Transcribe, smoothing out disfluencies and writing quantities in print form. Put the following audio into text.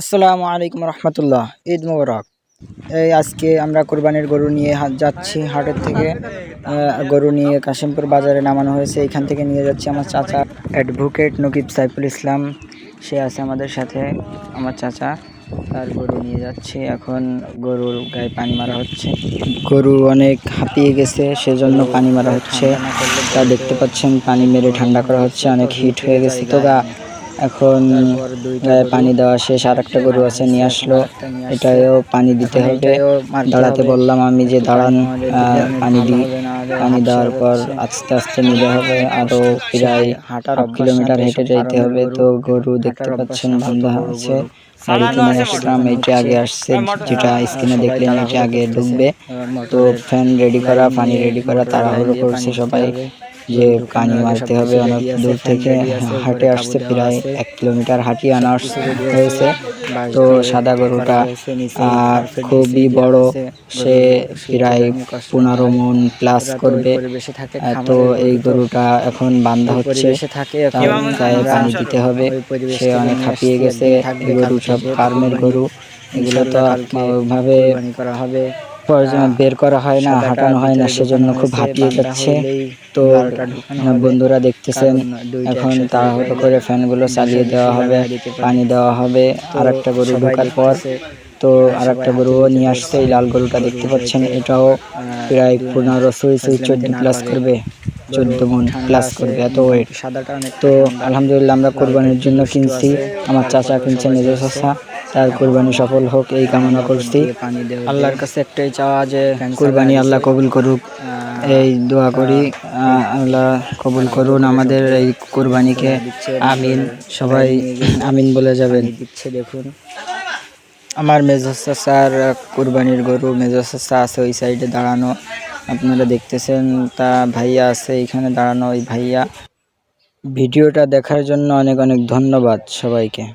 আসসালামু আলাইকুম রহমতুল্লাহ। ঈদ মোবারক। এই আজকে আমরা কোরবানির গরু নিয়ে যাচ্ছি হাটের থেকে। গরু নিয়ে কাশিমপুর বাজারে নামানো হয়েছে। এখান থেকে নিয়ে যাচ্ছি আমার চাচা অ্যাডভোকেট নকিব সাইফুল ইসলাম, সে আছে আমাদের সাথে। আমার চাচা তার গরু নিয়ে যাচ্ছে। এখন গরুর গায়ে পানি মারা হচ্ছে। গরু অনেক হাঁপিয়ে গেছে, সেজন্য পানি মারা হচ্ছে। তা দেখতে পাচ্ছেন পানি মেরে ঠান্ডা করা হচ্ছে, অনেক হিট হয়ে গেছে তো গা। এখন গায়ে পানি দেওয়া শেষ। আর একটা গরু আছে, নিয়ে আসলো, এটাও পানি দিতে হবে। দাঁড়াতে বললাম আমি যে দাঁড়ান, পানি দিই। পানি দেওয়ার পর আস্তে আস্তে নিতে হবে। আরও প্রায় 8 কিলোমিটার হেঁটে যাইতে হবে। তো গরু দেখতে পাচ্ছেন বান্ধা আছে, গাড়িতে নিয়ে আসলাম। এইটা আগে আসছে, যেটা স্ক্রিনে দেখলেন এটা আগে ঢুকবে। তো ফ্যান রেডি করা, পানি রেডি করা, তাড়াহুড়ো করছে সবাই যে পানি মারতে হবে। অনেক দূর থেকে হাটে আসছে, প্রায় 1 কিলোমিটার হাঁটিয়ে আনা হয়েছে। তো সাদা গরুটা খুবই বড়, সে প্রায় 15 মণ প্লাস করবে। তো এই গরুটা এখন বান্ধা হচ্ছে, তার গায়ে পানি দিতে হবে। সে অনেক হাঁপিয়ে গেছে। এই গরু সব ফার্মের গরু, এগুলো তো ওইভাবে বের করা হয় না, হাঁটানো হয় না, সেজন্য খুব হাঁপিয়ে যাচ্ছে। তো বন্ধুরা দেখতেছেন, এখন তাড়াহুড়ো করে ফ্যানগুলো চালিয়ে দেওয়া হবে, পানি দেওয়া হবে। আর একটা গরু ঢোকার পর তো আর একটা গরুও নিয়ে আসছে। এই লাল গরুটা দেখতে পাচ্ছেন, এটাও প্রায় 15 14 প্লাস করবে, 14 মণ প্লাস করবে, এত ওয়েট। তো আলহামদুলিল্লাহ আমরা কোরবানির জন্য কিনছি, আমার চাচা কিনছে, মেজো চাচা। তার কোরবানি সফল হোক এই কামনা করছি। আল্লাহর কাছে একটাই চাওয়া যে কোরবানি আল্লাহ কবুল করুক, এই দোয়া করি। আল্লাহ কবুল করুন আমাদের এই কোরবানিকে, আমিন। সবাই আমিন বলে যাবেন। দেখুন আমার মেজো চাচার কোরবানির গরু, মেজো চাচা আছে ওই সাইডে দাঁড়ানো, আপনারা দেখতেছেন। তা ভাইয়া আছে এখানে দাঁড়ানো, ওই ভাইয়া। ভিডিওটা দেখার জন্য অনেক অনেক ধন্যবাদ সবাইকে।